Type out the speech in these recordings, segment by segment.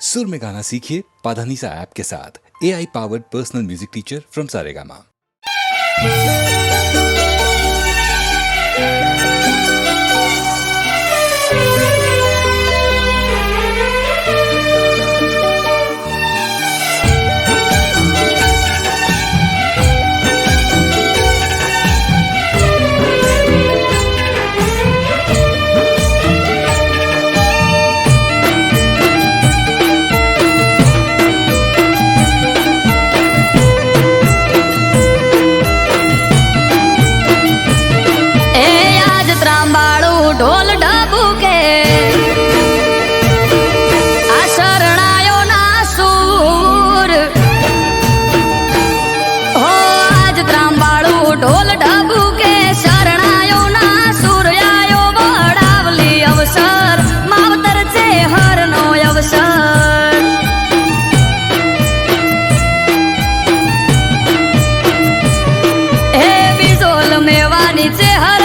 सुर में गाना सीखिए पाधानीसा ऐप के साथ AI powered personal music teacher from Saregama. ढोल ढाबू के आशरणायो ना सूर हो आज त्रांबाड़ू ढोल ढाबू के शरणायो ना सूर आयो बड़ावली अवसर मावतर चे हर नो अवसर हे बिजोल मेवानी चे हर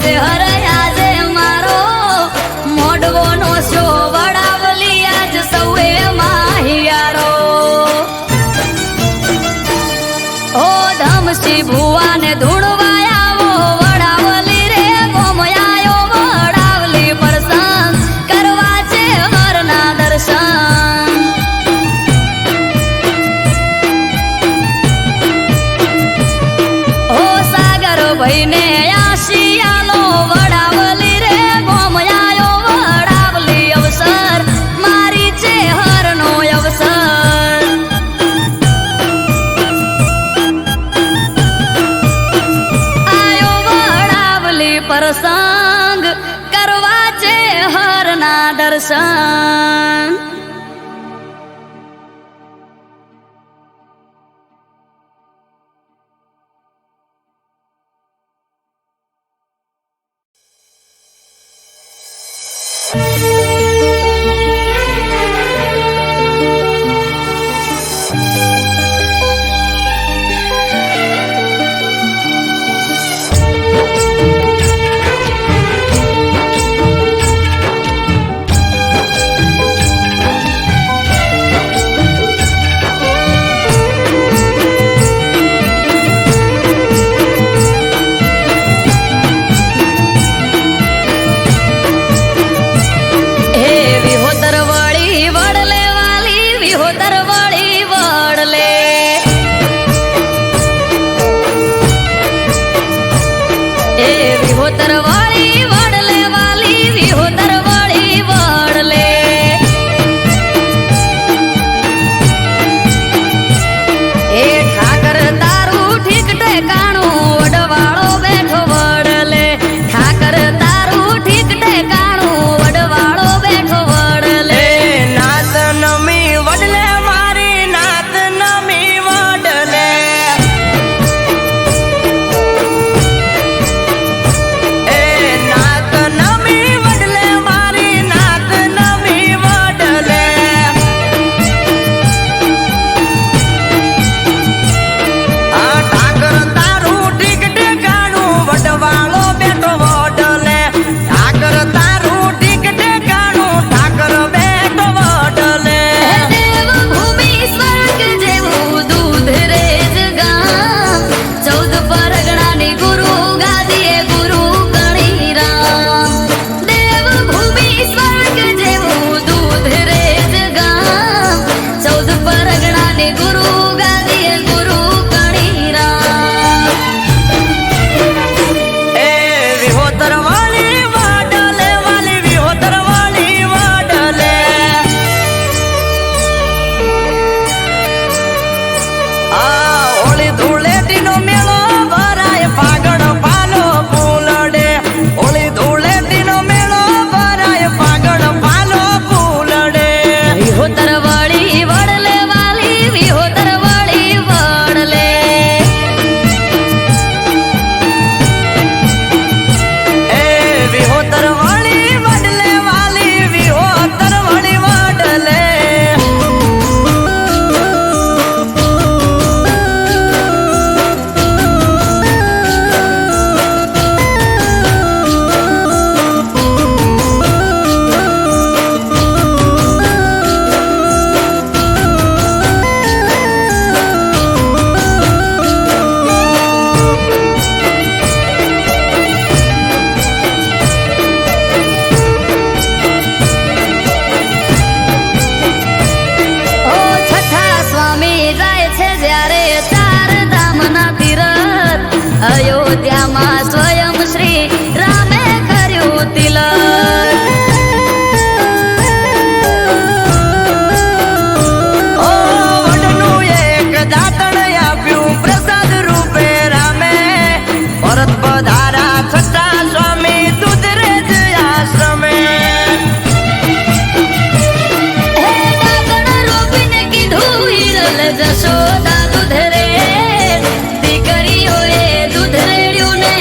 રે હરયાજે મારો મોઢવોનો શો વડાવલી આજ સૌએ માહિયારો ઓ ધમસી ભુવાને ધૂણવાયાવો વડાવલી રે ગોમયાયો વડાવલી પ્રસંગ કરવા છે હરના દર્શન ઓ સાગર ભાઈને આશિયાલો વડાવલી રે ગોમયાયો વડાવલી અવસર મારી છે હરનો અવસર આયો વડાવલી પ્રસંગ કરવા છે હરના દર્શન વિહોતરવાળી વડલે વાલી વિહોતરવાળી વડલે એ ઠાકર તારું ઠીક ઠેકાણું વડવાળો બેઠો વડલે ઠાકર તારું ઠીક ઠેકાણું વડવાળો બેઠો વડલે નાત નમી વડલે મારી નાત નમી વડલે એ નાત નમી વડલે મારી નાત નમી વડલે આ ઠાકર તારું ઠીક ઠેકાણું વડવાળો બેઠો વડલે ઠાકર તારું ઠીક ઠેકાણું ઠાકર બેઠો વડલે દેવભૂમિ સ્વર્ગ જેવું દૂધ રેજ ગામ 14 પરગણાની ગુરુ ગાદીએ ગુરુ ગણી રામ દેવભૂમિ સ્વર્ગ જેવું દૂધ રેજ ગામ 14 પરગણાની ગુરુ ગાદીએ ગુરુ ગણી રામ એ વિહોતર વાળી વડલે વાલી વિહોતર વાળી વડલે આ હોળી ધૂળેટીનો મેળો ભરાય ફાગણ પાલો ફૂલડે હોળી ધૂળેટીનો મેળો ભરાય ફાગણ પાલો ફૂલડે વિહોતરવાળી વડલે વાલી વિહોતરવાળી વડલે એ વિહોતર વાળી વડલે વાલી વિહોતર વાળી વડલે ઓ છઠ્ઠા સ્વામી જાય છે જ્યારે 4 ધામના તીરથ અયોધ્યામાં સ્વયં શ્રી રામે કર્યું તિલક ઓ વડનું એક દાતણ આપ્યું પ્રસાદ રૂપે રામે ભરત પધારા છઠ્ઠા સ્વામી દૂધરેજ આશ્રમે હે દાતણ રોપીને કીધું હિરલ જશોદા દૂધ રે દીકરીઓએ દૂધ રેડ્યું ને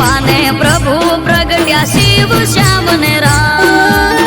પાને પ્રભુ પ્રગટ્યા શિવ શ્યામ ને રામ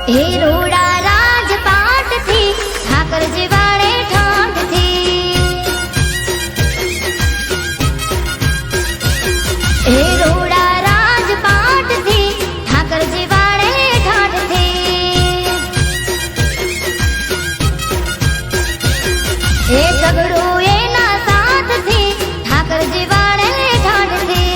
હે રોડા રાજપાટ થી ઠાકર જીવાડે ઠાઠ થી હે રોડા રાજપાટ થી ઠાકર જીવાડે ઠાઠ થી હે સગડો એના સાથ થી ઠાકર જીવાડે ઠાઠ થી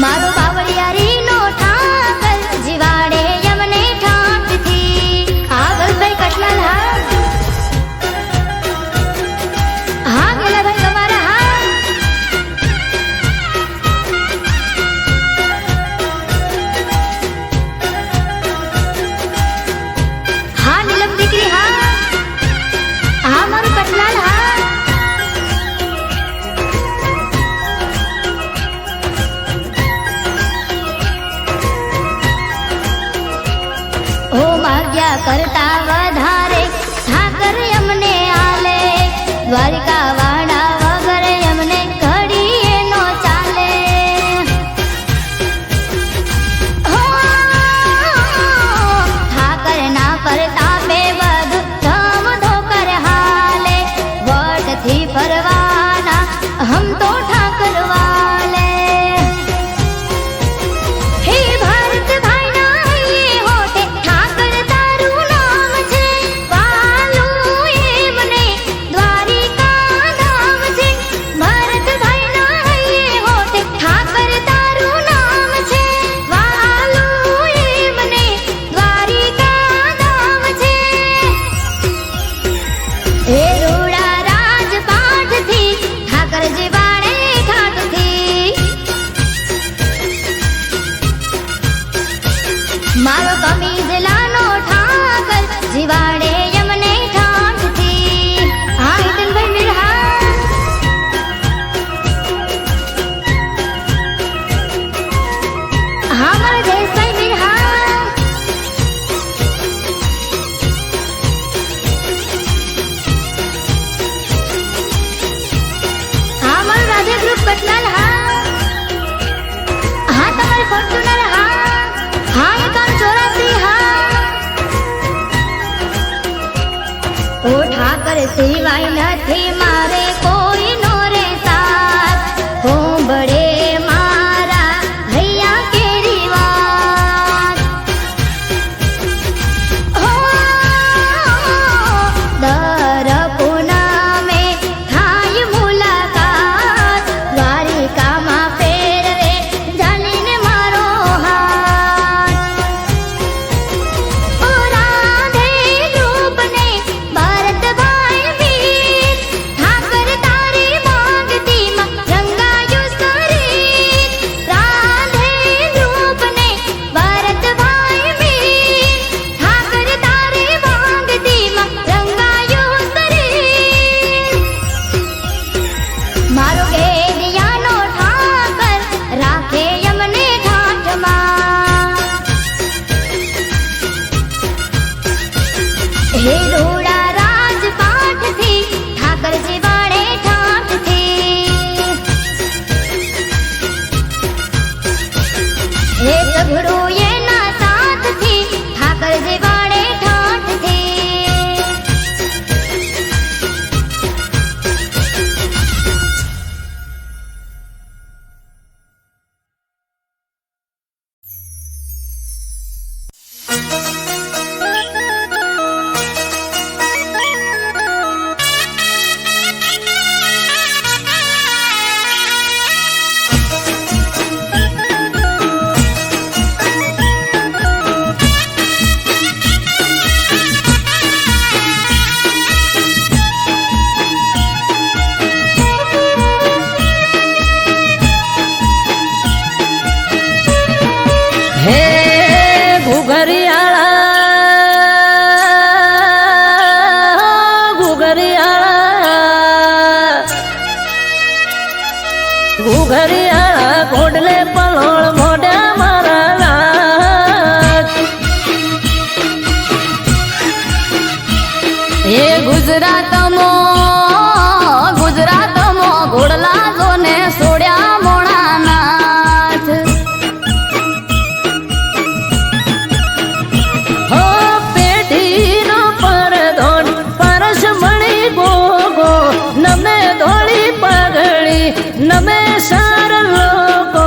મારો બાવળિયારી નો ઠાકર જીવાડે યમને ઠાઠ થી આગળભાઈ કટલાલ હા ગેલાભાઈ તમારા હા નીલમ દીકરી હા મારું કટલાલ માગ્યા કરતા વધારે ઠાકર અમને આલે દ્વારિકા વાડા વગર અમને ઘડીએ નો ચાલે ઠાકર ના પરતાપે બધું ધમ ધોકર હાલે વટથી ફરવાના હમ તો ઠાકર વાલે હે ભારત ભાઈ મારો કમીજ લાનો ઠાકર જીવાડે યમને ઠાઠ થી હા હિતનભાઈ મીરહા હા મારા જયેશભાઈ મીરહા હા મારું રાધે ગ્રુપ કટલાલ હા ઠાકર સિવાય નથી મારે કોઈ નો રે સાથ હોંભળે મારા હૈયા કેરી વાત હો દર પૂનમે થાય મુલાકાત દ્વારિકામાં ફેરવે જાનીને મારો હાથ ઓ રાધે રૂપને ભરતભાઈ વીર ઠાકર તારી માંગતીમાં રંગાયું શરીર રાધે રૂપને ભરતભાઈ વીર ઠાકર તારી માંગતીમાં રંગાયું શરીર મારો ઘેડિયાનો ઠાકર રાખે અમને ઠાઠમાં હે રોડા રાજપાઠથી ઠાકરજી વાળે ઠાઠથી હે સઘળો એના સાથથી ઠાકરજી વાળે ઠાઠથી હે ઘુઘરિયાળા ઘોડલે પલોળ મોઢા મારા લાગ હે ગુજરાતમાં ઘોડલા જોને સોડ્યા મોણા નાથ હો પેઢીનો પરધોન પરસ મણી ગોગો નમે ધોળી પાઘડી નમે સાર લોકો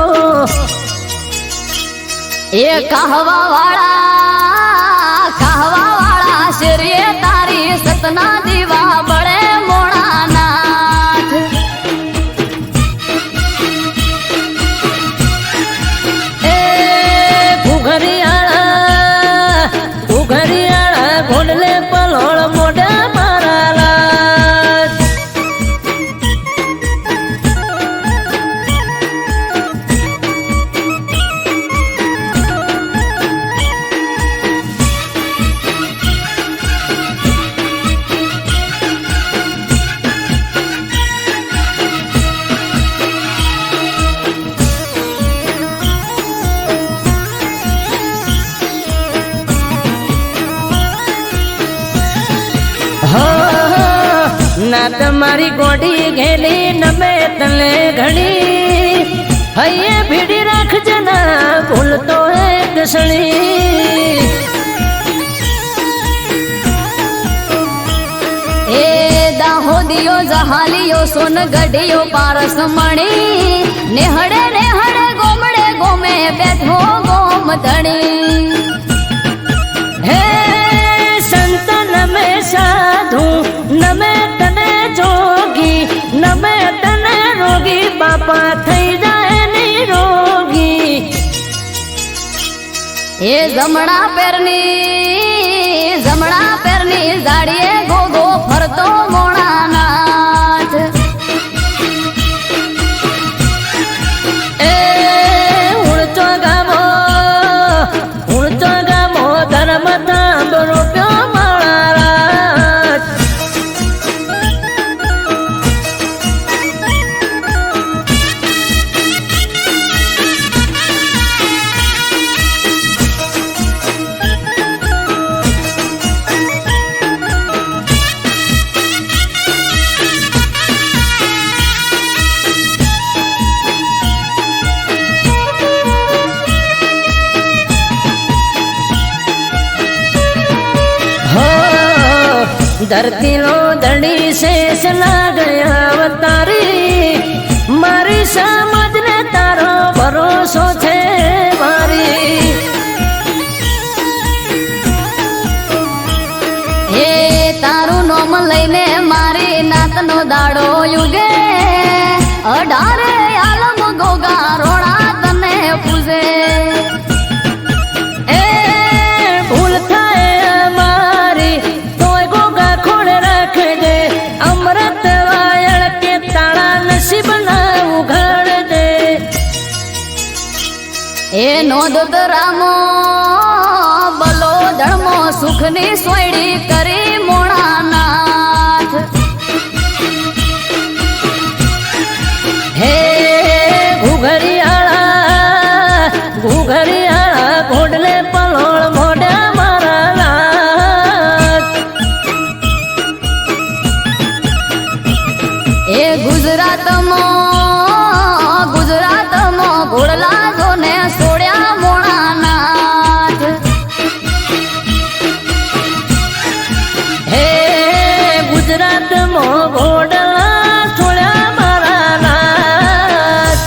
એ કહવા વાળા શેરીએ તારી સતના દીવા બળે મોણા નાથ એ ઘુઘરિયાળા ઘોડલે પલોળ મોઢા મારા લાગ ના તમારી ગોડી ઘેલી નમે તને ઘણી હૈયે ભીડી રાખજે ના ભૂલતો એક સણી એ દાહોદિયો જહાલિયો સોનગઢિયો પારસ મણી નેહડે ગોમડે ગોમે બેઠો ગોમ ધણી હે સંત નમે સાધુ નમે તને જોગી નમે તને રોગી બાપા થઈ જાય નિરોગી એ જમણા પેરની જાડીએ ગોગો ફરતો મોણા નાથ એ ઉણચો ગામો ધર્મ થાંભલો પ્યો મારા ધરતી નો ધણી શેષ લાગ્યા અવતારી મારી સમજ ને તારો ભરોસો છે મારી હે તારું નામ લઈને મારી નાતનો દાડો યુગે 18 આલમ ગોગા રોણા તને પૂજે એ ભૂલ થાય મારી તોય ગોગા ખોડ રાખજે અમૃત વાયળ કે તાળા નસીબ ના ઉઘાડ દે એ નોંધ રામો બલો ધર્મો સુખની સોયડી કરી મોણાનાથ હે ઘુઘરિયાળા ઘોડલે પલોળ મોઢા મારા લાગ એ ગુજરાતમાં ઘોડલા જોને સોડ્યા મોણાનાથ હે ગુજરાતમાં ઘોડલા છોડ્યા મારા નાથ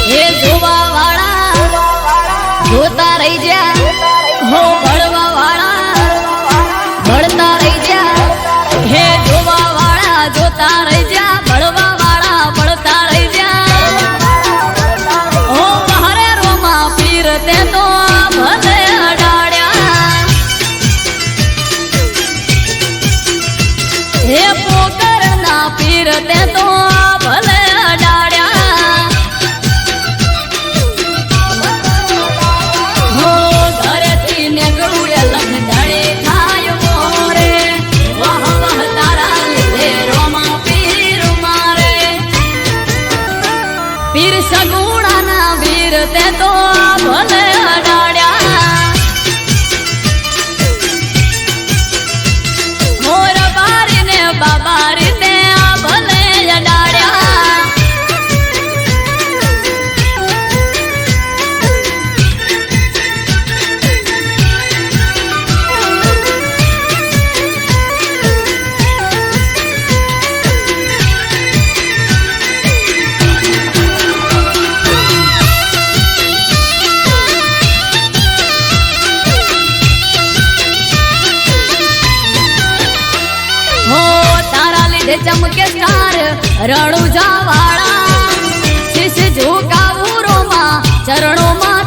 એ જોવા વાળા જોતા રહી જા હો ભળવા વાળા ભળતા રહી જા હે જોવા વાળા જોતા રહી જા ભળવા વાળા ભળતા રહી જા ઓ બહારે રોમા પીર તે તો ભલે અડાડ્યા હે પોકરના પીર તે તો ભલે અડાડ્યા હો ઘરેથી નીકળું એ લખડે થાય મોરે વાહ વાહ તારા લીધે રોમા પીર મારે પીર સગુણાના વીર તે તો ભલે અડાડ્યા મોર બારીને બાબારી તે ભલે અડાડ્યા હો તારા લીધે ચમકે સ્ટાર રણુજા વાળા શીશ ઝુકાવું રોમા ચરણોમાં